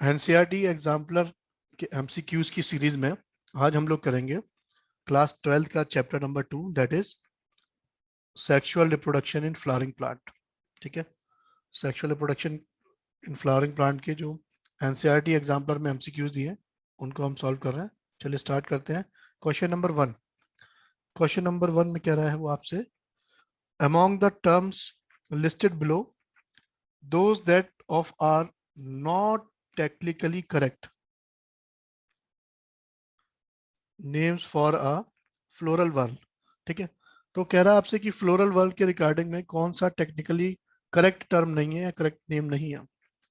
NCERT exemplar के MCQs की series में आज हम लोग करेंगे क्लास 12 का chapter number 2, that is sexual reproduction in flowering plant. ठीक है, sexual reproduction in flowering plant के जो एनसीईआरटी एग्जाम्पलर में एमसीक्यूज दिए हैं उनको हम सॉल्व कर रहे हैं। चलिए स्टार्ट करते हैं। क्वेश्चन नंबर 1, क्वेश्चन नंबर 1 में कह रहा है वो आपसे, among the terms listed below those that of are not technically correct names for a floral world. ठीक है, तो कह रहा है आपसे कि फ्लोरल वर्ल्ड के रिगार्डिंग में कौन सा टेक्निकली करेक्ट टर्म नहीं है या करेक्ट नेम नहीं है।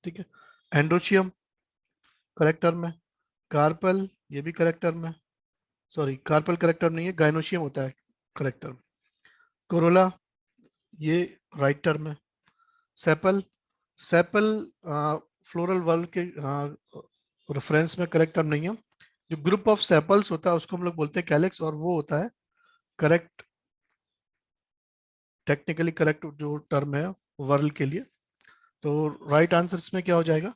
ठीक है, एंड्रोशियम करेक्ट टर्म है, कार्पल ये भी करेक्ट टर्म है, सॉरी कार्पल करेक्ट टर्म नहीं है, गाइनोशियम होता है करेक्ट टर्म, कोरोला ये राइट टर्म है, सेपल सेपल फ्लोरल वर्ल्ड के रेफरेंस में करेक्ट टर्म नहीं है। जो ग्रुप ऑफ सेपल्स होता है उसको हम लोग बोलते हैं कैलेक्स, और वो होता है करेक्ट, टेक्निकली करेक्ट जो टर्म है वर्ल्ड के लिए। तो राइट आंसर इसमें क्या हो जाएगा,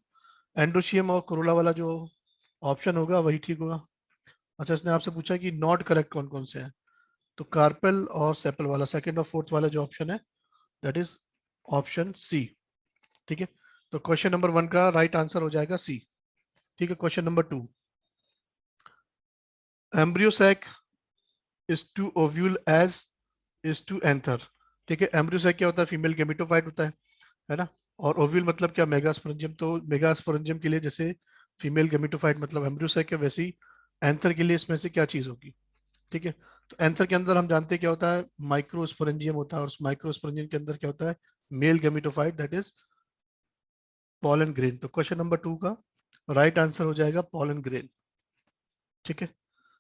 एंड्रोशियम और कोरोला वाला जो ऑप्शन होगा वही ठीक होगा। अच्छा, इसने आपसे पूछा कि नॉट करेक्ट कौन कौन से हैं, तो कार्पेल और सेपल वाला सेकंड और फोर्थ वाला जो ऑप्शन है दैट इज ऑप्शन सी। ठीक है, तो क्वेश्चन नंबर 1 का राइट आंसर हो जाएगा सी। ठीक है, question number 2, embryo sac is to ovule as is to anther. ठीक है, एम्ब्रियो सैक क्या होता है, फीमेल गेमेटोफाइट होता है ना, और ओव्यूल मतलब क्या, मेगास्पोरेंजियम। तो मेगास्पोरेंजियम के लिए जैसे फीमेल गेमेटोफाइट मतलब एम्ब्रियो सैक है, वैसे ही एंथर के लिए इसमें से क्या चीज होगी। ठीक है, तो एंथर के अंदर हम जानते हैं क्या होता है, माइक्रोस्पोरेंजियम होता है, और उस माइक्रोस्पोरेंजियम के अंदर क्या होता है, mail gametophyte that is pollen grain. तो क्वेश्चन नंबर 2 का राइट आंसर हो जाएगा पॉलन ग्रेन। ठीक है,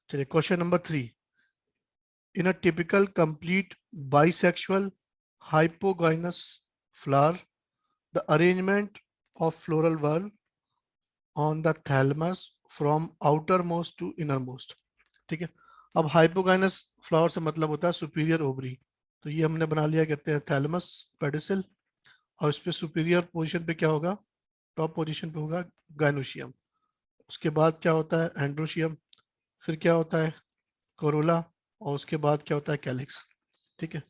चलिए question number 3, in a typical complete bisexual hypogynous flower, the arrangement of floral whorl on the thalamus from outermost to innermost। ठीक है, अब हाइपोगाइनस फ्लावर से मतलब होता है सुपीरियर ओवरी, तो ये हमने बना लिया, कहते हैं थैलेमस पेडिसल, और इस पे सुपीरियर पोजीशन पे क्या होगा, टॉप पोजीशन पे होगा गाइनोशियम। उसके बाद क्या होता है एंड्रोशियम, फिर क्या होता है कोरोला, और उसके बाद क्या होता है कैलिक्स। ठीक है,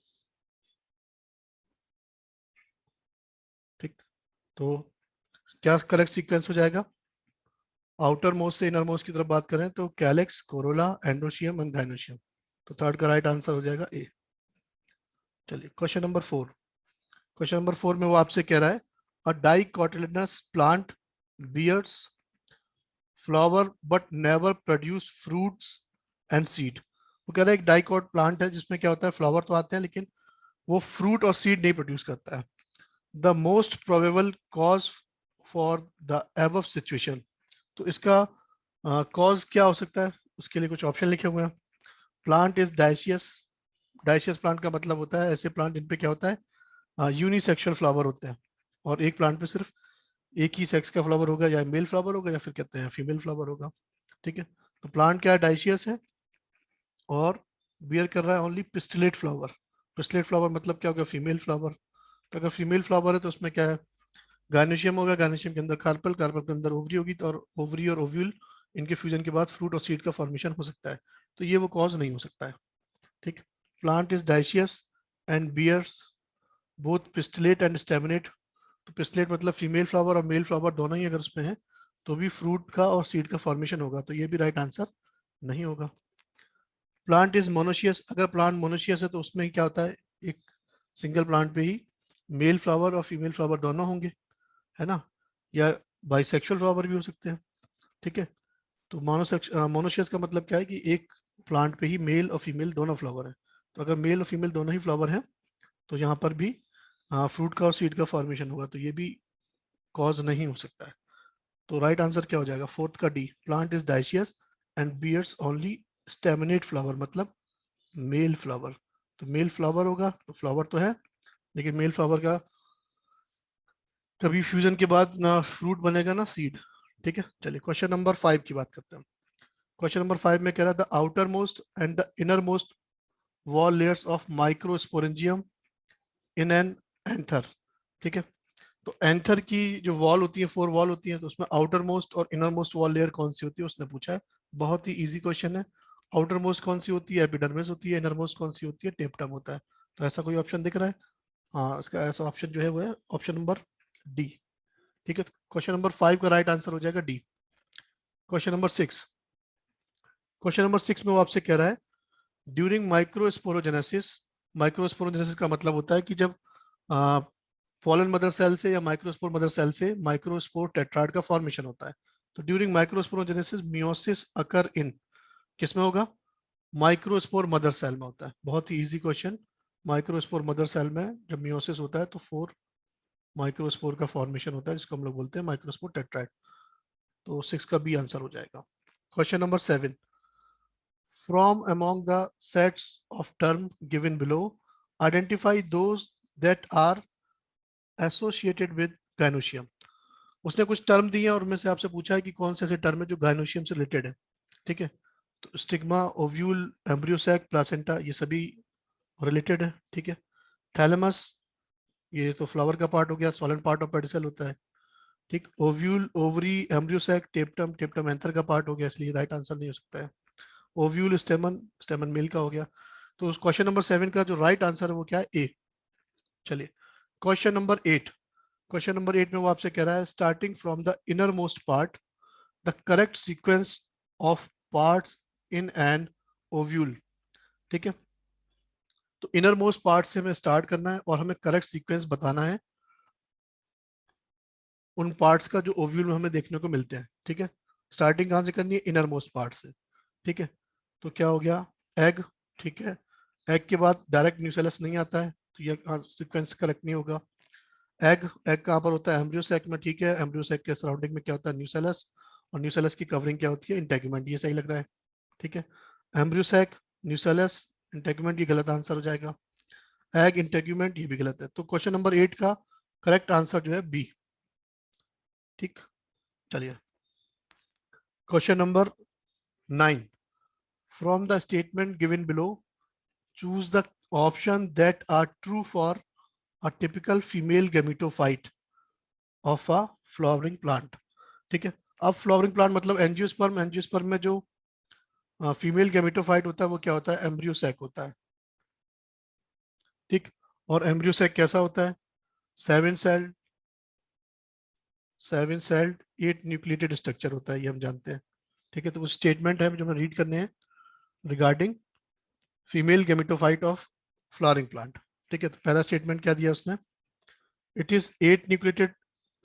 ठीक, तो क्या करेक्ट सीक्वेंस हो जाएगा, आउटर मोस्ट से इनर मोस्ट की तरफ बात करें तो calyx, Corolla, androecium and gynoecium. तो थर्ड का राइट आंसर हो जाएगा ए। चलिए क्वेश्चन नंबर 4, क्वेश्चन नंबर 4 में वो आपसे कह रहा है, a dicotyledonous plant bears flower but never produce fruits and seed. वो कह रहा है एक डाइकोट प्लांट है जिसमें क्या होता है, फ्लावर तो आते हैं लेकिन वो फ्रूट और सीड नहीं प्रोड्यूस करता है। The most probable cause for the above situation, तो इसका कॉज क्या हो सकता है, उसके लिए कुछ ऑप्शन लिखे हुए हैं। Plant is dioecious, dioecious plant का मतलब होता है ऐसे प्लांट जिन पे क्या होता है यूनिसेक्सुअल फ्लावर होते हैं, और एक प्लांट पे सिर्फ एक ही सेक्स का फ्लावर होगा, या मेल फ्लावर होगा या फिर कहते हैं फीमेल फ्लावर होगा। ठीक है, तो प्लांट क्या है, डाइशियस है, और बियर कर रहा है only pistillate flower. Pistillate flower मतलब क्या होगा, फीमेल फ्लावर। तो अगर फीमेल फ्लावर है तो उसमें क्या है, गार्निशियम होगा, गार्निशियम के अंदर कार्पल, कार्पल के अंदर ओवरी होगी, तो और ओवरी और ओव्यूल इनके फ्यूजन के बाद फ्रूट और सीड का फॉर्मेशन हो सकता है। तो ये वो कॉज नहीं हो सकता है। ठीक, plant is dioecious and bears both pistillate and staminate. तो पिस्टिलेट मतलब फीमेल फ्लावर और मेल फ्लावर दोनों ही अगर उसमें है तो भी फ्रूट का और सीड का फॉर्मेशन होगा, तो ये भी राइट आंसर नहीं होगा। प्लांट इज मोनोशियस, अगर प्लांट मोनोशियस है तो उसमें क्या होता है, एक सिंगल प्लांट पे ही मेल फ्लावर और फीमेल फ्लावर दोनों होंगे, है ना, या बाइसेक्सुअल फ्लावर भी हो सकते हैं। ठीक है, तो मोनोशियस का मतलब क्या है कि एक प्लांट पे ही मेल और फीमेल दोनों फ्लावर है। तो अगर मेल और फीमेल दोनों ही फ्लावर हैं तो यहाँ पर भी फ्रूट का और सीड का फॉर्मेशन होगा, तो ये भी कॉज नहीं हो सकता है। तो राइट आंसर क्या हो जाएगा, फोर्थ का D, plant is dioecious and bears only staminate flower, मतलब मेल फ्लावर। तो मेल फ्लावर होगा तो फ्लावर तो है, लेकिन मेल फ्लावर का कभी फ्यूजन के बाद ना फ्रूट बनेगा ना सीड। ठीक है, चलिए क्वेश्चन नंबर 5 की बात करते हैं। क्वेश्चन नंबर 5 में कह रहा है the outer most and the inner most wall layers of microsporangium in an anther. ठीक है, तो एंथर की जो वॉल होती है, 4 वॉल होती है, तो उसमें आउटर मोस्ट और इनर मोस्ट वॉल लेयर कौन सी होती है उसने पूछा है। बहुत ही इजी क्वेश्चन है। आउटर मोस्ट कौन सी होती है? एपिडर्मिस होती है। इनर मोस्ट कौन सी होती है? टेप्टम होता है। तो ऐसा कोई ऑप्शन दिख रहा है? हाँ, इसका ऐसा ऑप्शन जो है वो है ऑप्शन नंबर डी। ठीक है, क्वेश्चन नंबर 5 का राइट आंसर हो जाएगा D. Question number 6, question number 6 में वो आपसे कह रहा है ड्यूरिंग माइक्रोस्पोरोजेनेसिस। माइक्रोस्पोरोजेनेसिस का मतलब होता है कि जब फॉलन मदर सेल से या माइक्रोस्पोर मदर सेल से माइक्रोस्पोर टेट्राड का फॉर्मेशन होता है। तो during microsporogenesis meiosis occur in, किसमें होगा? माइक्रोस्पोर मदर सेल में होता है। बहुत ही easy question. Microspore mother cell में जब मियोसिस होता है तो 4 माइक्रोस्पोर का फॉर्मेशन होता है, जिसको हम लोग बोलते हैं माइक्रोस्पोर टेट्राड। तो 6 का बी आंसर हो जाएगा। Question number 7, from among the sets of term given below, identify those that are associated with gynoecium। उसने कुछ टर्म दिए और उनमें से आपसे पूछा है कि कौन से ऐसे टर्म है जो गायनोशियम से रिलेटेड है। ठीक है, तो स्टिग्मा, ओव्यूल, एम्ब्रियोसैक, प्लासेंटा, ये सभी रिलेटेड है। ठीक है, थैलेमस, ये तो फ्लावर का पार्ट हो गया, सॉलिड पार्ट ऑफ पेडिसल होता है। ठीक, ओव्यूल, ओवरी, एम्ब्रियोसैक, टेप्टम, टेप्टम एंथर का पार्ट हो गया, इसलिए राइट आंसर नहीं हो सकता है। ओव्यूल स्टेमन, स्टेमन मेल का हो गया। तो उस क्वेश्चन नंबर 7 का जो राइट आंसर है वो क्या है? ए। चलिए, क्वेश्चन नंबर 8, क्वेश्चन नंबर 8 में वो आपसे कह रहा है starting from the inner most part the correct sequence of parts in an ovule. ठीक है, तो इनर मोस्ट पार्ट से हमें स्टार्ट करना है और हमें करेक्ट सीक्वेंस बताना है उन पार्ट्स का जो ओव्यूल में हमें देखने को मिलते हैं। ठीक है, स्टार्टिंग कहां से करनी है? इनर मोस्ट पार्ट से। ठीक है, तो क्या हो गया? एग। ठीक है, एग के बाद डायरेक्ट न्यूसेलस नहीं आता है, तो ये सीक्वेंस करेक्ट नहीं होगा। एग, एग कहाँ पर होता है? एम्ब्रियोसैक में। ठीक है, एम्ब्रियोसैक के सराउंडिंग में क्या होता है? न्यूसेलस। और न्यूसेलस की कवरिंग क्या होती है? इंटेगुमेंट। ये सही लग रहा है। ठीक है, एम्ब्रियोसैक, न्यूसेलस, इंटेगुमेंट, ये गलत आंसर हो जाएगा। एग, इंटेगुमेंट, ये भी गलत है। तो क्वेश्चन नंबर 8 का करेक्ट आंसर जो है बी। ठीक, चलिए, question number 9, from the statement given below choose the option that are true for a typical female gametophyte of a flowering plant। ठीक है, अब फ्लावरिंग प्लांट मतलब एंजियोस्पर्म, एंजियोस्पर्म में जो फीमेल गेमेटोफाइट होता है वो क्या होता है? एम्ब्रियोसैक होता है। ठीक, और एम्ब्रियोसैक कैसा होता है? 7 सेल्ड, 7 सेल्ड 8 न्यूक्लिएटेड स्ट्रक्चर होता है, ये हम जानते हैं। ठीक है, तो कुछ स्टेटमेंट है जो हमें रीड करने हैं regarding female gametophyte of flowering plant. ठीक है, तो पहला स्टेटमेंट क्या दिया उसने? It is 8 nucleated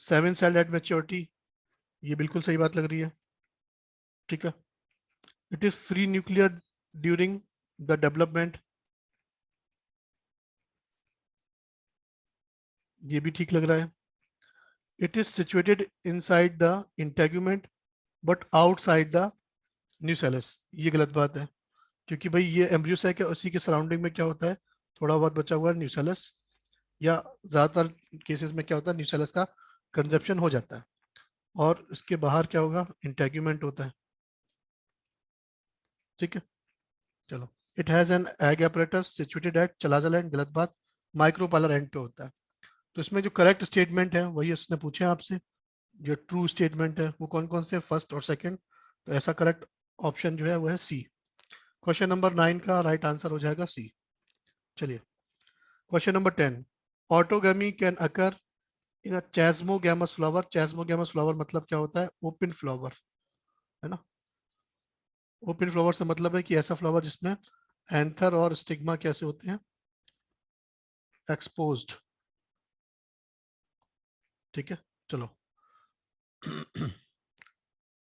7 sailed at maturity, ये बिल्कुल सही बात लग रही है। ठीक है, it is free nuclear during the development, ये भी ठीक लग रहा है। It is situated inside the integument but outside the nucellus, ये गलत बात है, क्योंकि भाई ये एम्ब्रियोसैक है, उसी के सराउंडिंग में क्या होता है? थोड़ा बहुत बचा हुआ है न्यूसेलस, या ज्यादातर केसेस में क्या होता है? न्यूसेलस का कंजप्शन हो जाता है और इसके बाहर क्या होगा? इंटेगुमेंट होता है। ठीक है, चलो, it has an egg apparatus situated at chalazal end, गलत बात, माइक्रोपालर एंड पे होता है। तो इसमें जो करेक्ट स्टेटमेंट है वही उसने पूछे आपसे, जो ट्रू स्टेटमेंट है वो कौन कौन से? फर्स्ट और सेकंड। तो ऐसा करेक्ट ऑप्शन जो है वो है सी। क्वेश्चन नंबर 9 का राइट आंसर हो जाएगा सी। चलिए, question number 10, autogamy can occur in a chasmogamous flower. Chasmogamous flower मतलब क्या होता है? ओपन फ्लावर, है ना। ओपन फ्लावर से मतलब है कि ऐसा फ्लावर जिसमें एंथर और स्टिग्मा कैसे होते हैं? एक्सपोज्ड। ठीक है, चलो, तो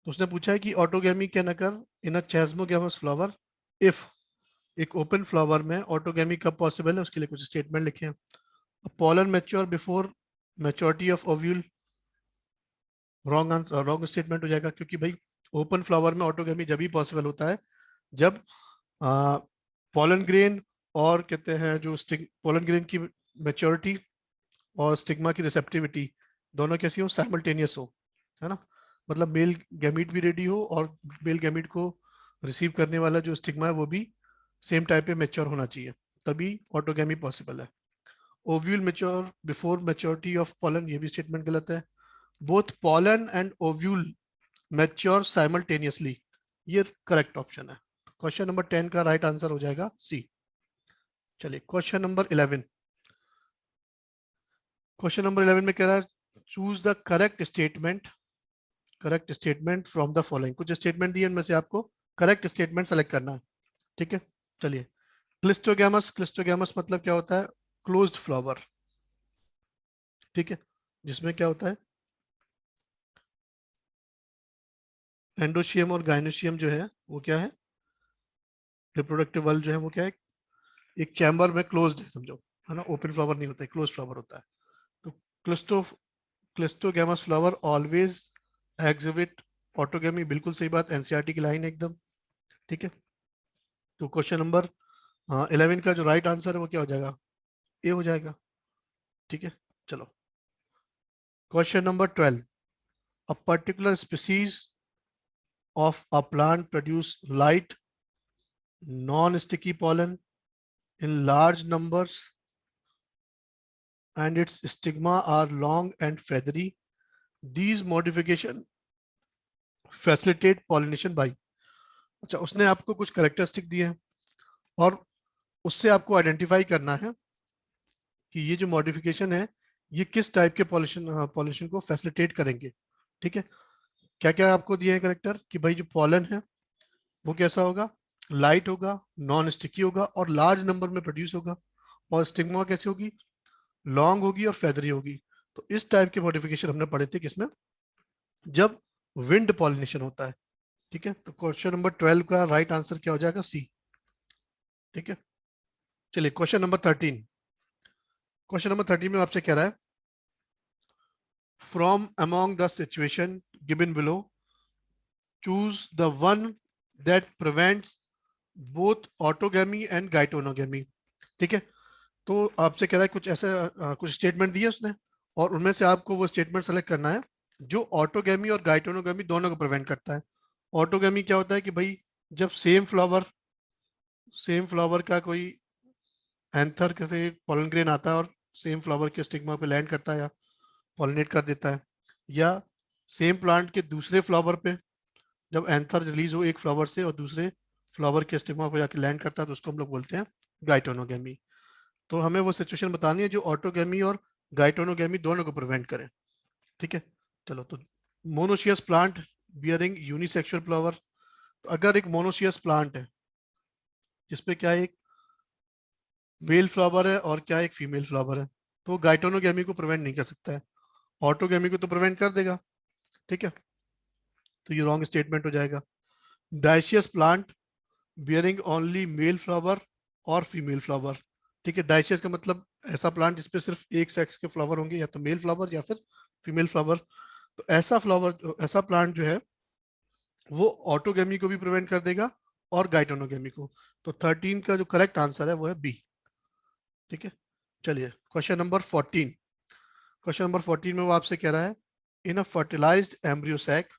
उसने पूछा है कि autogamy can occur in a chasmogamous flower if, एक ओपन फ्लावर में ऑटोगैमी कब पॉसिबल है उसके लिए कुछ स्टेटमेंट लिखे हैं। Pollen mature before maturity of ovule, wrong answer, wrong statement हो जाएगा, क्योंकि भाई ओपन फ्लावर में ऑटोगैमी जब ही पॉसिबल होता है जब पॉलन ग्रेन और कहते हैं जो पॉलन ग्रेन की मैच्योरिटी और स्टिग्मा की रिसेप्टिविटी दोनों कैसी हो? साइमल्टेनियस हो, है ना। मतलब मेल गैमीट भी रेडी हो और मेल गैमीट को रिसीव करने वाला जो स्टिग्मा है वो भी सेम टाइप पे मैच्योर होना चाहिए, तभी ऑटोगैमी पॉसिबल है। Ovule mature before maturity of pollen, ये भी स्टेटमेंट गलत है। Both pollen and ovule mature simultaneously, ये करेक्ट ऑप्शन है। क्वेश्चन नंबर 10 का राइट आंसर हो जाएगा सी। चलिए क्वेश्चन नंबर 11। क्वेश्चन नंबर 11 में कह रहा है choose the correct statement from the following. कुछ स्टेटमेंट दिए, इनमें से आपको करेक्ट स्टेटमेंट सेलेक्ट करना है। ठीक है, चलिए। क्लिस्टोगैमस मतलब क्या होता है? Closed flower. ठीक है, जिसमें क्या होता है, एंडोशियम और गाइनोशियम जो है वो क्या है, रिप्रोडक्टिव बल्ब जो है वो क्या है, एक चैम्बर में क्लोज्ड है समझो, है ना, ओपन फ्लावर नहीं होता है, क्लोज फ्लावर होता है। तो cleisto cleistogamous flower always exhibit autogamy, बिल्कुल सही बात, एनसीईआरटी की लाइन है एकदम। ठीक है, तो क्वेश्चन नंबर 11 का जो राइट आंसर है वो क्या हो जाएगा? ए हो जाएगा। ठीक है, चलो question number 12। A particular species of a plant produce light, non-sticky pollen in large numbers and its stigma are long and feathery. These modification facilitate pollination by। अच्छा, उसने आपको कुछ कैरेक्टरिस्टिक दिए हैं और उससे आपको आइडेंटिफाई करना है कि ये जो मॉडिफिकेशन है ये किस टाइप के पॉलिनेशन को फैसिलिटेट करेंगे। ठीक है, क्या क्या आपको दिए हैं कैरेक्टर कि भाई जो पॉलन है वो कैसा होगा, लाइट होगा, नॉन स्टिकी होगा और लार्ज नंबर में प्रोड्यूस होगा, और स्टिग्मा कैसी होगी, लॉन्ग होगी और फेदरी होगी। तो इस टाइप के मॉडिफिकेशन हमने पढ़े थे किसमें, जब विंड पॉलिनेशन होता है। ठीक है, तो क्वेश्चन नंबर 12 का राइट आंसर क्या हो जाएगा? सी। ठीक है, चलिए क्वेश्चन नंबर 13। क्वेश्चन नंबर 13 में आपसे कह रहा है from among the situation given below choose the one that prevents both autogamy and geitonogamy. ठीक है, तो आपसे कह रहा है कुछ ऐसे कुछ स्टेटमेंट दिए उसने और उनमें से आपको वो स्टेटमेंट सेलेक्ट करना है जो ऑटोगेमी और गाइटोनोगेमी दोनों को प्रिवेंट करता है। ऑटोगेमी क्या होता है कि भाई जब सेम फ्लावर का कोई एंथर से पॉलन ग्रेन आता है और सेम फ्लावर के स्टिग्मा पे लैंड करता है या पॉलिनेट कर देता है, या सेम प्लांट के दूसरे फ्लावर पे जब एंथर रिलीज हो एक फ्लावर से और दूसरे फ्लावर के स्टिग्मा पे जाके लैंड करता है, तो उसको हम लोग बोलते हैं गाइटोनोगेमी। तो हमें वो सिचुएशन बतानी है जो ऑटोगेमी और गाइटोनोगेमी दोनों को प्रिवेंट करे। ठीक है, चलो तो monoecious plant bearing unisexual flower. तो अगर एक मोनोशियस प्लांट है जिसपे क्या एक मेल फ्लावर है और क्या एक फीमेल फ्लावर है, तो गाइटोनोगेमी को प्रिवेंट नहीं कर सकता है, ऑटोगेमी को तो प्रिवेंट कर देगा। ठीक है, तो ये रॉन्ग स्टेटमेंट हो जाएगा। Dioecious plant bearing only male flower और फीमेल फ्लावर। ठीक है, डाइशियस का मतलब ऐसा प्लांट जिसपे सिर्फ एक सेक्स के फ्लावर होंगे, या तो मेल फ्लावर या फिर फीमेल फ्लावर। तो ऐसा प्लांट जो है वो ऑटोगेमी को भी प्रिवेंट कर देगा और गाइटोनोगेमी को। तो 13 का जो करेक्ट आंसर है वो है बी। ठीक है, चलिए क्वेश्चन नंबर 14। क्वेश्चन नंबर 14 में वो आपसे कह रहा है in a fertilised embryo sac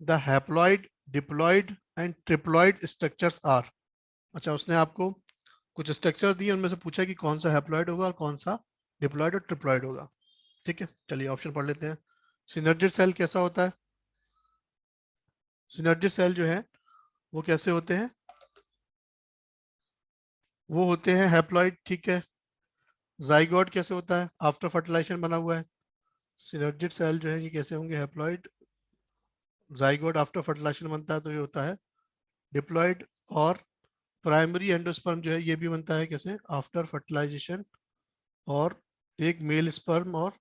the haploid diploid and triploid structures are. अच्छा, उसने आपको कुछ स्ट्रक्चर दिए, उनमें से पूछा कि कौन सा हैप्लॉइड होगा और कौन सा डिप्लॉइड और ट्रिप्लॉइड होगा। ठीक है, चलिए ऑप्शन पढ़ लेते हैं। सिनर्जिड सेल कैसा होता है? सिनर्जिड सेल जो है वो कैसे होते हैं? वो होते हैं हैप्लॉइड। ठीक है, जाइगोट कैसे होता है? आफ्टर फर्टिलाइजेशन बना हुआ है। सिनर्जिड सेल जो है ये कैसे होंगे? हैप्लॉइड। जाइगोट आफ्टर फर्टिलाइजेशन बनता है तो ये होता है डिप्लॉइड। और प्राइमरी एंडोस्पर्म जो है ये भी बनता है कैसे? आफ्टर फर्टिलाइजेशन, और एक मेल स्पर्म और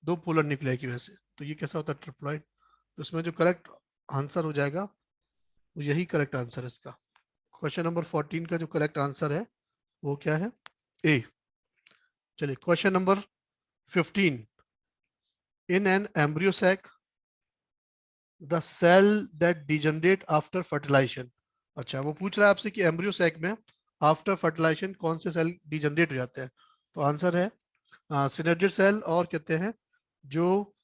दो पोलर न्यूक्लियाई की वजह से। तो ये कैसा होता है? ट्रिप्लॉइड। तो इसमें जो करेक्ट आंसर हो जाएगा वो यही करेक्ट आंसर है इसका। क्वेश्चन नंबर 14 का जो करेक्ट आंसर है वो क्या है? ए। चलिए question number 15। In an embryo sac the cell that degenerate after fertilization. अच्छा, वो पूछ रहा है आपसे कि एम्ब्रियो सैक में आफ्टर फर्टिलाइजेशन कौन से सेल डिजनरेट हो जाते हैं। तो आंसर है सिनर्जिड सेल और कहते हैं जो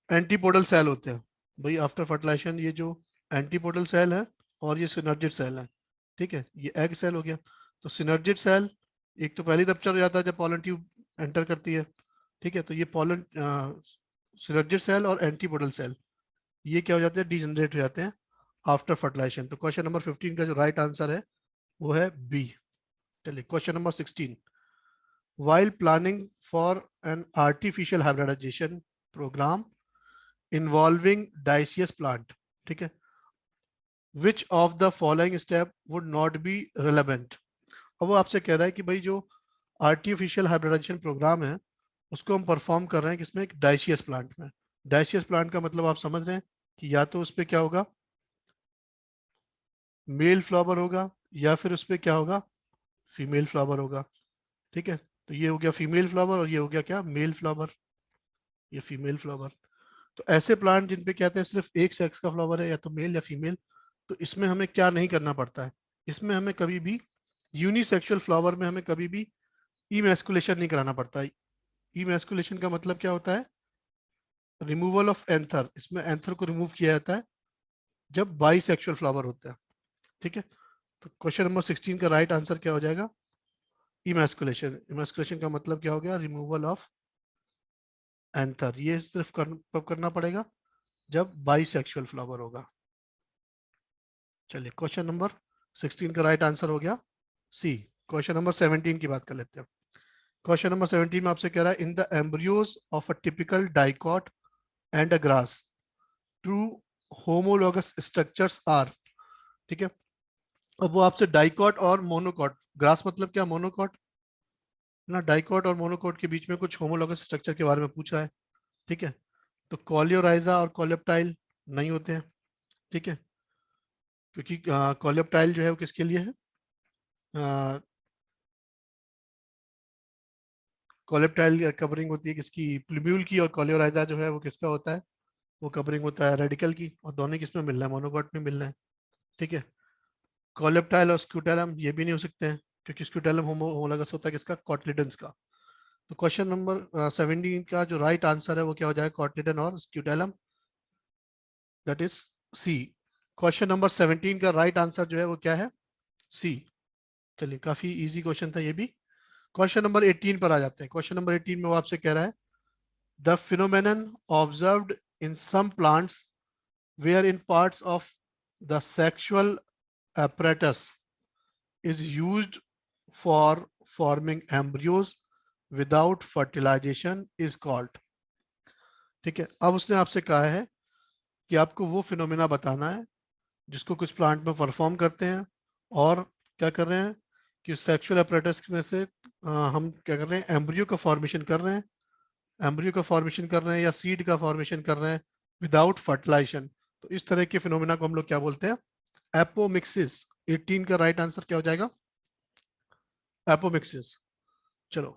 एंटीपोडल सेल होते हैं। भाई आफ्टर फर्टिलाइजेशन ये जो एंटीपोडल सेल है और ये सिनर्जिड सेल है। ठीक है, ये एग सेल हो गया। तो सिनर्जिड सेल एक तो पहली रप्चर हो जाता है जब पॉलन ट्यूब एंटर करती है, ठीक है, तो ये पॉलन सिनर्जिड सेल और एंटीपोडल सेल ये क्या हो जाते हैं, डीजनरेट हो जाते हैं आफ्टर फर्टिलाइजेशन। तो क्वेश्चन नंबर 15 का जो राइट आंसर है वो है बी। चलिए question number 16, while planning for an artificial hybridization program involving dioecious plant, ठीक है, which of the following step would not be relevant। अब वो आपसे कह रहा है कि भाई जो आर्टिफिशियल हाइब्रिडाइजेशन प्रोग्राम है उसको हम परफॉर्म कर रहे हैं किसमें, एक डाइशियस प्लांट में। डाइशियस प्लांट का मतलब आप समझ रहे हैं कि या तो उस पर क्या होगा, मेल फ्लावर होगा, या फिर उस पर क्या होगा, फीमेल फ्लावर होगा, ठीक है। तो ये हो गया फीमेल फ्लावर और ये हो गया क्या, मेल फ्लावर, ये फीमेल फ्लावर। तो ऐसे प्लांट जिन पे कहते हैं सिर्फ एक सेक्स का फ्लावर है, या तो मेल या फीमेल, तो इसमें हमें क्या नहीं करना पड़ता है, इसमें हमें कभी भी यूनिसेक्सुअल फ्लावर में हमें कभी भी इमेस्कुलेशन नहीं कराना पड़ता है। इमेस्कुलेशन का मतलब क्या होता है, रिमूवल ऑफ एंथर, इसमें एंथर को रिमूव किया जाता है जब बाईसेक्सुअल फ्लावर होता है, ठीक है। तो क्वेश्चन नंबर 16 का राइट आंसर क्या हो जाएगा, इमेस्कुलेशन। इमेस्कुलेशन का मतलब क्या हो गया, रिमूवल ऑफ एंथर। ये सिर्फ कब करना पड़ेगा, जब बाईसेक्सुअल फ्लावर होगा। चलिए क्वेश्चन नंबर 16 का राइट आंसर हो गया सी। क्वेश्चन नंबर 17 की बात कर लेते हैं। क्वेश्चन नंबर 17 में आपसे कह रहा है, in the embryos of a typical dicot and a grass true homologous structures are, ठीक है। अब वो आपसे डाइकॉट और मोनोकॉट, ग्रास मतलब क्या, मोनोकॉट ना, डाइकॉट और मोनोकॉट के बीच में कुछ होमोलॉगस स्ट्रक्चर के बारे में पूछ रहा है, ठीक है। तो कॉलियोराइजा और कॉलेप्टाइल नहीं होते हैं, ठीक है, क्योंकि कॉलेप्टाइल जो है वो किसके लिए है, कॉलेप्टाइल कवरिंग होती है किसकी, प्लूम्यूल की, और कॉलियोराइजा जो है वो किसका होता है, वो कवरिंग होता है रेडिकल की, और दोनों किसमें मिल रहा है, मोनोकॉट में मिल रहा है, ठीक है। कॉलेप्टाइल और स्क्यूटेलम ये भी नहीं हो सकते हैं, क्योंकि स्क्यूटेलम होमोलॉगस होता है किसका, कॉटलिडन्स का। तो क्वेश्चन नंबर 17 का जो राइट आंसर है वो क्या हो जाएगा, कॉटलिडन और scutellum, that is C. Question number 17 का राइट आंसर जो है वो क्या है, सी। चलिए काफी इजी क्वेश्चन था ये भी। क्वेश्चन नंबर 18 पर आ जाते हैं। क्वेश्चन नंबर 18 में वो आपसे कह रहा है, the phenomenon observed in some plants wherein parts of the sexual apparatus is used for forming embryos without fertilization is called, ठीक है। अब उसने आपसे कहा है कि आपको वो फिनोमेना बताना है जिसको कुछ प्लांट में परफॉर्म करते हैं, और क्या कर रहे हैं कि सेक्सुअल अपरेटस में से हम क्या कर रहे हैं, एम्ब्रियो का फॉर्मेशन कर रहे हैं, एम्ब्रियो का फॉर्मेशन कर रहे हैं या सीड का फॉर्मेशन कर रहे हैं विदाउट फर्टिलाइजेशन। तो इस तरह के फिनोमेना को हम लोग क्या बोलते हैं, एपोमिक्सिस। 18 का राइट आंसर क्या हो जाएगा, एपोमिक्सिस। चलो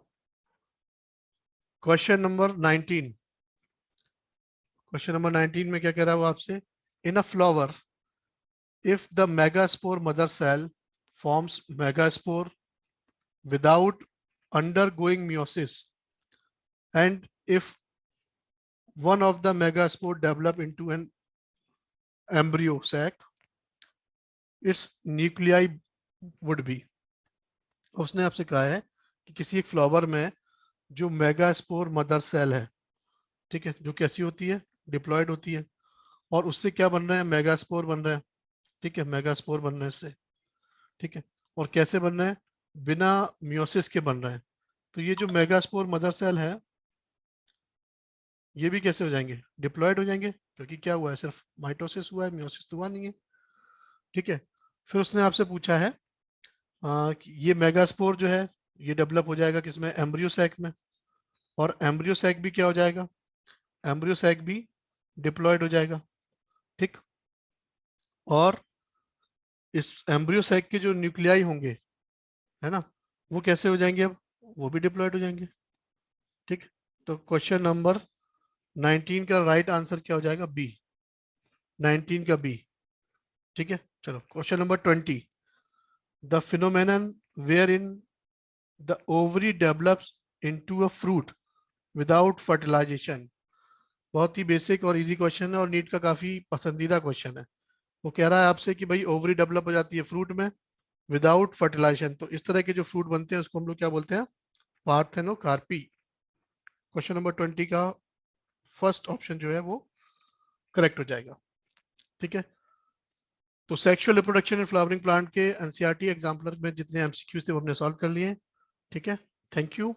क्वेश्चन नंबर 19। क्वेश्चन नंबर 19 में क्या कह रहा है वो आपसे, in a flower if the megaspore mother cell forms megaspore without undergoing meiosis, and if one of the megaspore develop into an embryo sac, its nuclei would be। उसने आपसे कहा है कि किसी एक फ्लावर में जो मेगास्पोर मदर सेल है, ठीक है, जो कैसी होती है, डिप्लॉयड होती है, और उससे क्या बन रहे हैं, मेगास्पोर बन रहे हैं, ठीक है, मेगास्पोर बन रहे हैं इससे, ठीक है। और कैसे बन रहे हैं, बिना मियोसिस के बन रहे हैं। तो ये जो मेगास्पोर मदर सेल है ये भी कैसे हो जाएंगे, डिप्लॉयड हो जाएंगे, क्योंकि क्या हुआ है, सिर्फ माइटोसिस हुआ है, मियोसिस तो हुआ नहीं है, ठीक है। फिर उसने आपसे पूछा है कि ये मेगास्पोर जो है ये डेवलप हो जाएगा किसमें, एम्ब्रियो सैक में, और एम्ब्रियो सैक भी क्या हो जाएगा, एम्ब्रियो सैक भी डिप्लॉयड हो जाएगा, ठीक। और इस एम्ब्रियो सैक के जो न्यूक्लियाई होंगे, है ना, वो कैसे हो जाएंगे, अब वो भी डिप्लॉयड हो जाएंगे, ठीक। तो क्वेश्चन नंबर 19 का राइट आंसर क्या हो जाएगा, बी। 19 का बी, ठीक है। चलो question number 20, the phenomenon wherein the ovary develops into a fruit without fertilization. बहुत ही बेसिक और इजी क्वेश्चन है, और नीट का काफी पसंदीदा क्वेश्चन है। वो कह रहा है आपसे कि भाई ओवरी डेवलप हो जाती है फ्रूट में, विदाउट फर्टिलाइजेशन। तो इस तरह के जो फ्रूट बनते हैं उसको हम लोग क्या बोलते हैं, पार्थेनोकार्पी। क्वेश्चन नंबर 20 का फर्स्ट ऑप्शन जो है वो करेक्ट हो जाएगा। ठीक है, तो sexual reproduction in flowering plant के एनसीईआरटी एग्जाम्पलर में जितने एमसीक्यूज थे वो हमने सॉल्व कर लिए। ठीक है, थैंक यू।